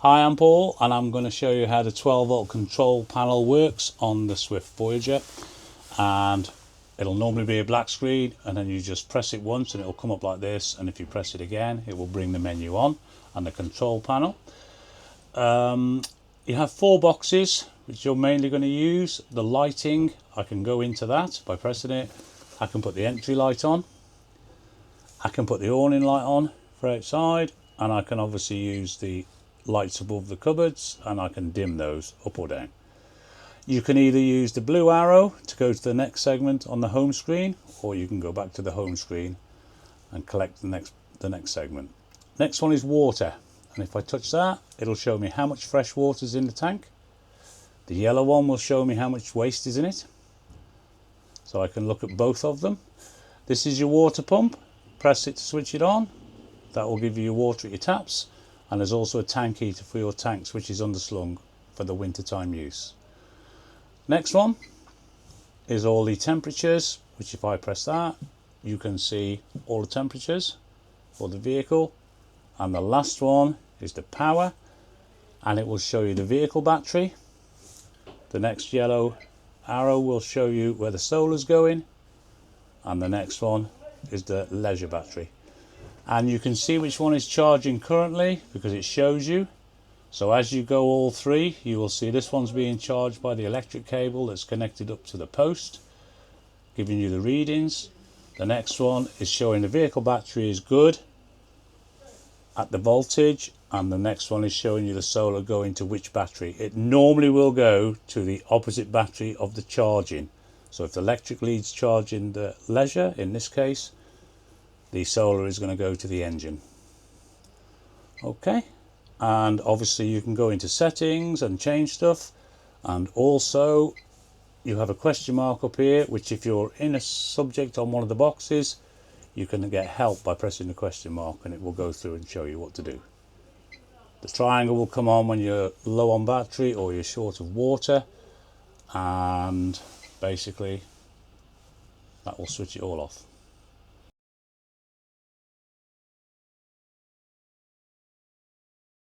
Hi, I'm Paul and I'm going to show you how the 12 volt control panel works on the Swift Voyager. And it'll normally be a black screen, and then you just press it once and it'll come up like this, and if you press it again it will bring the menu on and the control panel. You have 4 boxes which you're mainly going to use. The lighting, I can go into that by pressing it. I can put the entry light on, I can put the awning light on for outside, and I can obviously use the lights above the cupboards, and I can dim those up or down. You can either use the blue arrow to go to the next segment on the home screen, or you can go back to the home screen and collect the next segment. Next one is water, and if I touch that, it'll show me how much fresh water is in the tank. The yellow one will show me how much waste is in it, so I can look at both of them. This is your water pump. Press it to switch it on. That will give you your water at your taps, and there's also a tank heater for your tanks which is underslung for the wintertime use. Next one is all the temperatures, which if I press that, you can see all the temperatures for the vehicle. And the last one is the power, and it will show you the vehicle battery. The next yellow arrow will show you where the solar's going, and the next one is the leisure battery. And you can see which one is charging currently because it shows you. So as you go all 3, you will see this one's being charged by the electric cable that's connected up to the post, giving you the readings. The next one is showing the vehicle battery is good at the voltage, and the next one is showing you the solar going to which battery. It normally will go to the opposite battery of the charging. So if the electric lead's charging the leisure, in this case, the solar is going to go to the engine. Okay, and obviously you can go into settings and change stuff, and also you have a question mark up here, which if you're in a subject on one of the boxes, you can get help by pressing the question mark, and it will go through and show you what to do. The triangle will come on when you're low on battery or you're short of water, and basically that will switch it all off.